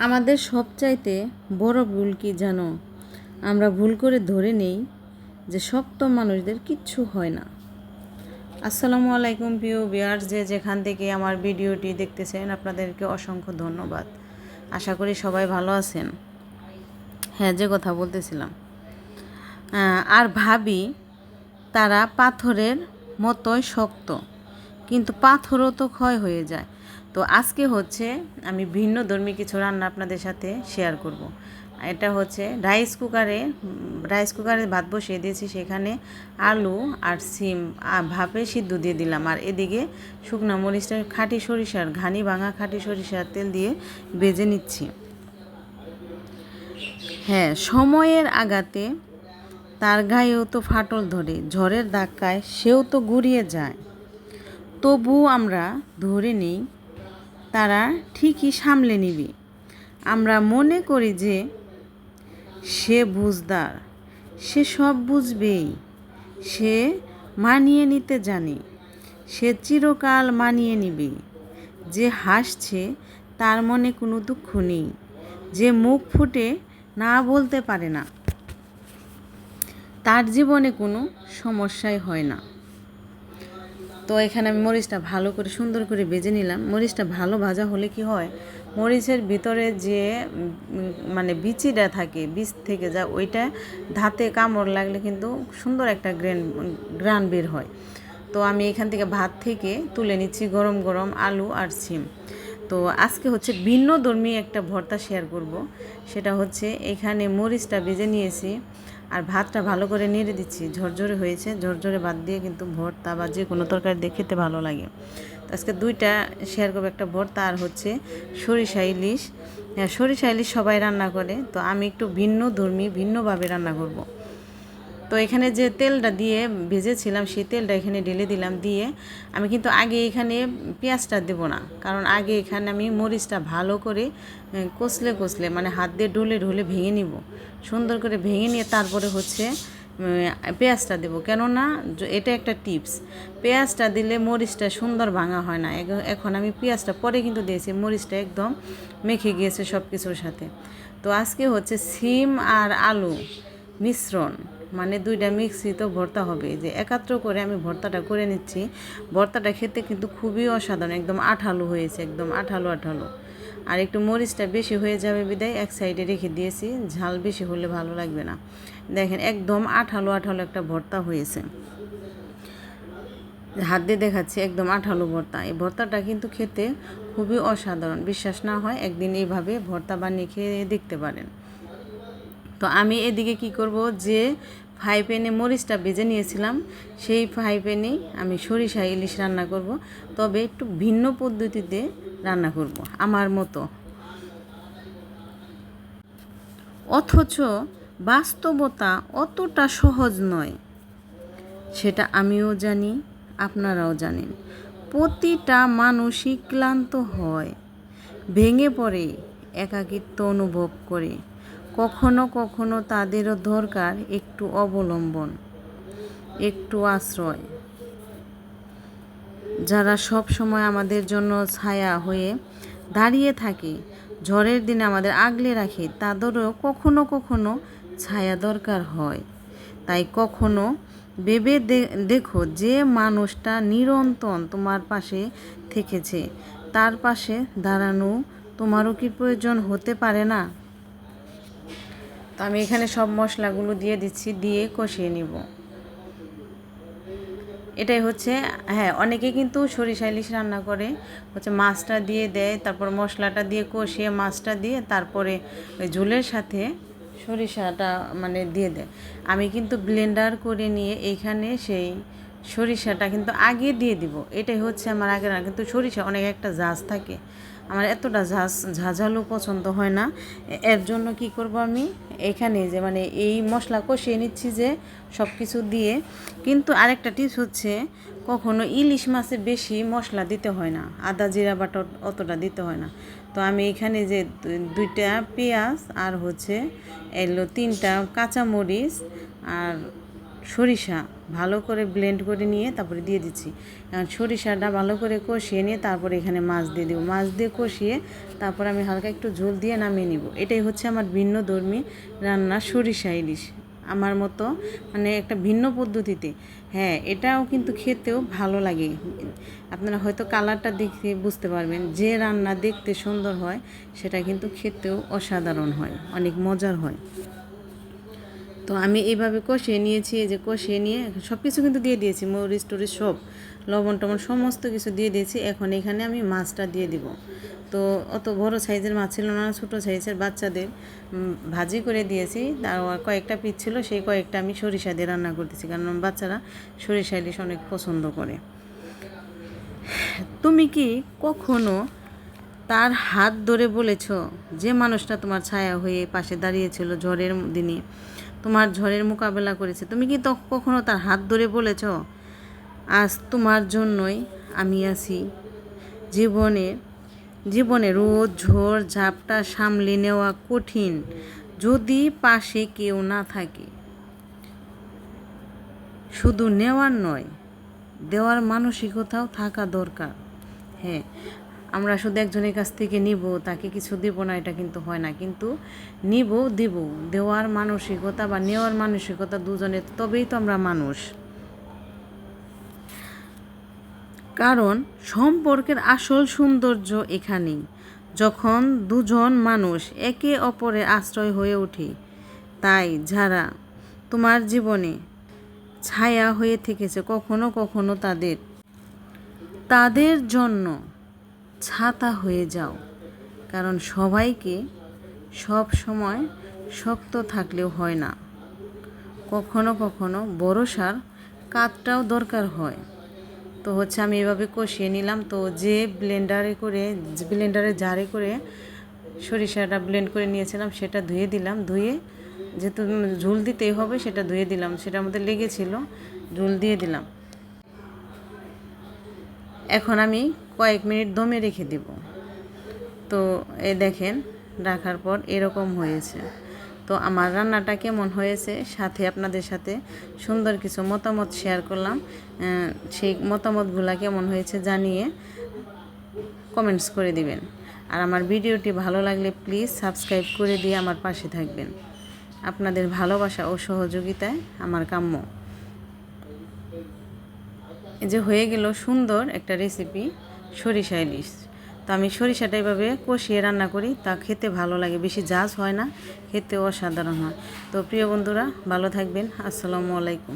আমাদের সবচাইতে বড় ভুল কি জানো? আমরা ভুল করে ধরে নেই যে শক্ত মানুষদের কিচ্ছু হয় না। আসসালামু আলাইকুম প্রিয় ভিউয়ার্স, যে যেখান থেকে আমার ভিডিওটি দেখতেছেন আপনাদেরকে অসংখ্য ধন্যবাদ। আশা করি সবাই ভালো আছেন। হ্যাঁ, যে কথা বলতেছিলাম, আর ভাবি তারা পাথরের মতোই শক্ত, কিন্তু পাথরও তো ক্ষয় হয়ে যায়। তো আজকে হচ্ছে আমি ভিন্ন ধর্মী কিছু রান্না আপনাদের সাথে শেয়ার করব। এটা হচ্ছে রাইস কুকারে ভাত বসিয়ে দিয়েছি, সেখানে আলু আর সিম ভাপে সিদ্ধ দিয়ে দিলাম, আর এদিকে শুকনো মরিচটা খাঁটি সরিষার ঘানি ভাঙা খাঁটি সরিষার তেল দিয়ে ভেজে নিচ্ছি। হ্যাঁ, সময়ের আঘাতে তার গায়েও তো ফাটল ধরে, ঝড়ের ধাক্কায় সেও তো গুড়িয়ে যায়। তবু আমরা ধরে নিই তারা ঠিকই সামলে নিবে। আমরা মনে করি যে সে বুঝদার, সে সব বুঝবেই, সে মানিয়ে নিতে জানে, সে চিরকাল মানিয়ে নিবে। যে হাসছে তার মনে কোনো দুঃখ নেই, যে মুখ ফুটে না বলতে পারে না তার জীবনে কোনো সমস্যাই হয় না। তো এখানে আমি মরিচটা ভালো করে সুন্দর করে ভেজে নিলাম। মরিচটা ভালো ভাজা হলে কি হয়, মরিচের ভিতরে যে মানে বিচিটা থাকে, বীজ থেকে যা ওইটা ধাতে কামড় লাগলে কিন্তু সুন্দর একটা গ্রান বের হয়। তো আমি এখান থেকে ভাত থেকে তুলে নিচ্ছি গরম গরম আলু আর সিম। তো আজকে হচ্ছে ভিন্ন ধর্মী একটা ভর্তা শেয়ার করব। সেটা হচ্ছে এখানে মরিচটা ভেজে নিয়েছি আর ভাতটা ভালো করে নেড়ে দিচ্ছি, ঝরঝরে হয়েছে। ঝরঝরে ভাত দিয়ে কিন্তু ভর্তা বা যে কোনো তরকারি দিয়ে খেতে ভালো লাগে। তো আজকে দুইটা শেয়ার করবো, একটা ভর্তা আর হচ্ছে সরিষা ইলিশ। হ্যাঁ, সরিষা ইলিশ সবাই রান্না করে, তো আমি একটু ভিন্নভাবে রান্না করব। তো এখানে যে তেলটা দিয়ে ভেজেছিলাম সেই তেলটা এখানে ঢেলে দিলাম। দিয়ে আমি কিন্তু আগে এখানে পেঁয়াজটা দেব না, কারণ আগে এখানে আমি মরিচটা ভালো করে কষলে মানে হাত দিয়ে ঢলে ভেঙে নিব। সুন্দর করে ভেঙে নিয়ে তারপরে হচ্ছে পেঁয়াজটা দেবো। কেননা এটা একটা টিপস, পেঁয়াজটা দিলে মরিচটা সুন্দর ভাঙা হয় না। এখন আমি পেঁয়াজটা পরে কিন্তু দিয়েছি, মরিচটা একদম মেখে গিয়েছে সব কিছুর সাথে। তো আজকে হচ্ছে সিম আর আলু মিশ্রণ, মানে দুইটা মিক্সিত ভর্তা হবে। যে একাত্র করে আমি ভর্তাটা করে নিচ্ছি। ভর্তাটা খেতে কিন্তু খুবই অসাধারণ, একদম আঠালো হয়েছে, একদম আঠালো। আর একটু মরিচটা বেশি হয়ে যাবে বিদায় এক সাইডে রেখে দিয়েছি, ঝাল বেশি হলে ভালো লাগবে না। দেখেন একদম আঠালো একটা ভর্তা হয়েছে। হাত দিয়ে দেখাচ্ছি, একদম আঠালো ভর্তা। এই ভর্তাটা কিন্তু খেতে খুবই অসাধারণ। বিশ্বাস না হয় একদিন এইভাবে ভর্তা বানিয়ে খেয়ে দেখতে পারেন। তো আমি এদিকে কি করব, যে ফ্রাই প্যানে মরিচটা ভেজে নিয়েছিলাম সেই ফ্রাই প্যানেই আমি সরিষা ইলিশ রান্না করব, তবে একটু ভিন্ন পদ্ধতিতে রান্না করব আমার মতো। অথচ বাস্তবতা অতটা সহজ নয়, সেটা আমিও জানি, আপনারাও জানেন। প্রতিটা মানুষই ক্লান্ত হয়, ভেঙে পড়ে, একাকিত্ব অনুভব করে। কখনো কখনো তাদেরও দরকার একটু অবলম্বন, একটু আশ্রয়। যারা সব সময় আমাদের জন্য ছায়া হয়ে দাঁড়িয়ে থাকে, ঝড়ের দিনে আমাদের আগলে রাখে, তাদেরও কখনো কখনো ছায়া দরকার হয়। তাই কখনো ভেবে দেখো, যে মানুষটা নিরন্তর তোমার পাশে থেকেছে, তার পাশে দাঁড়ানো তোমারও কি প্রয়োজন হতে পারে না? তো আমি এখানে সব মশলাগুলো দিয়ে দিচ্ছি, দিয়ে কষিয়ে নিব। এটাই হচ্ছে, হ্যাঁ, অনেকে কিন্তু সরিষা ইলিশ রান্না করে হচ্ছে মাছটা দিয়ে দেয়, তারপর মশলাটা দিয়ে কষিয়ে মাছটা দিয়ে তারপরে ওই ঝোলের সাথে সরিষাটা মানে দিয়ে দেয়। আমি কিন্তু ব্লেন্ডার করে নিয়ে এইখানে সেই সরিষাটা কিন্তু আগে দিয়ে দিব। এটাই হচ্ছে আমার আগে না, কিন্তু সরিষা অনেক একটা ঝাঁজ থাকে, আমার এতটা ঝাঁঝালো পছন্দ হয় না। এর জন্য কি করব, আমি এখানে যে মানে এই মশলা কষিয়ে নিচ্ছি যে সব কিছু দিয়ে। কিন্তু আরেকটা টিপস হচ্ছে, কখনো ইলিশ মাছে বেশি মশলা দিতে হয় না, আদা জিরা বাটা অতটা দিতে হয় না। তো আমি এখানে যে দুইটা পেঁয়াজ আর হচ্ছে এলো তিনটা কাঁচামরিচ আর সরিষা ভালো করে ব্লেন্ড করে নিয়ে তারপরে দিয়ে দিচ্ছি। এখন সরিষাটা ভালো করে কষিয়ে নিয়ে তারপরে এখানে মাছ দিয়ে দেবো। মাছ দিয়ে কষিয়ে তারপর আমি হালকা একটু ঝোল দিয়ে নামিয়ে নিব। এটাই হচ্ছে আমার ভিন্নধর্মী রান্না, সরিষা ইলিশ। আমার মতো মানে একটা ভিন্ন পদ্ধতিতে। হ্যাঁ, এটাও কিন্তু খেতেও ভালো লাগে। আপনারা হয়তো কালারটা দেখে বুঝতে পারবেন, যে রান্না দেখতে সুন্দর হয় সেটা কিন্তু খেতেও অসাধারণ হয়, অনেক মজার হয়। তো আমি এইভাবে কষিয়ে নিয়েছি, এই যে কষিয়ে নিয়ে সব কিছু কিন্তু দিয়ে দিয়েছি, মরিচ টরিচ সব, লবণ টবণ সমস্ত কিছু দিয়ে দিয়েছি। এখন এখানে আমি মাছটা দিয়ে দিব। তো অত বড় সাইজের মাছ ছিল না, ছোটো সাইজের বাচ্চাদের ভাজি করে দিয়েছি। আর কয়েকটা পিস ছিল, সেই কয়েকটা আমি সরিষা দিয়ে রান্না করতেছি, কারণ বাচ্চারা সরিষা ইলিশ অনেক পছন্দ করে। তুমি কি কখনো তার হাত ধরে বলেছ, যে মানুষটা তোমার ছায়া হয়ে পাশে দাঁড়িয়েছিল ঝড়ের দিনে, তোমার ঝড়ের মোকাবেলা করেছে, তুমি কি কখনো তার হাত ধরে বলেছ, আজ তোমার জন্যই আমি আছি? জীবনে জীবনে রোদ ঝড় ঝাপটা সামলে নেওয়া কঠিন, যদি পাশে কেউ না থাকে। শুধু নেওয়ার নয়, দেওয়ার মানসিকতাও থাকা দরকার। হ্যাঁ, আমরা শুধু একজনের কাছ থেকে নিব, তাকে কিছু দেব না, এটা কিন্তু হয় না। কিন্তু নিব, দিব, দেওয়ার মানসিকতা বা নেওয়ার মানসিকতা দুজনের, তবেই তো আমরা মানুষ। কারণ সম্পর্কের আসল সৌন্দর্য এখানেই, যখন দুজন মানুষ একে অপরের আশ্রয় হয়ে ওঠে। তাই যারা তোমার জীবনে ছায়া হয়ে থেকেছে, কখনো কখনো তাদের জন্য ছাতা হয়ে যাও। কারণ সবাইকে সব সময় শক্ত থাকলেও হয় না, কখনো কখনো ভরসার কাজটাও দরকার হয়। তো হচ্ছে আমি এভাবে কষিয়ে নিলাম। তো যে ব্লেন্ডারে জারে করে সরিষাটা ব্লেন্ড করে নিয়েছিলাম, সেটা ধুয়ে দিলাম। ধুয়ে যেহেতু ঝোল দিতেই হবে, সেটা ধুয়ে দিলাম, সেটার মধ্যে লেগেছিল, ঝোল দিয়ে দিলাম। এখন আমি কয়েক মিনিট দমে রেখে দেব। তো এই দেখেন, রাখার পর এরকম হয়েছে। তো আমার রান্নাটা কেমন হয়েছে, সাথে আপনাদের সাথে সুন্দর কিছু মতামত শেয়ার করলাম। সেই মতামতগুলো কেমন হয়েছে জানিয়ে কমেন্টস করে দিবেন। আর আমার ভিডিওটি ভালো লাগলে প্লিজ সাবস্ক্রাইব করে দিয়ে আমার পাশে থাকবেন। আপনাদের ভালোবাসা ও সহযোগিতায় আমার কাম্য। এই যে হয়ে গেল সুন্দর একটা রেসিপি, সরিষা ইলিশ। তো আমি সরিষাটা এভাবে কষিয়ে রান্না করি, তা খেতে ভালো লাগে, বেশি ঝাঁজ হয় না, খেতে অসাধারণ হয়। তো প্রিয় বন্ধুরা, ভালো থাকবেন। আসসালামু আলাইকুম।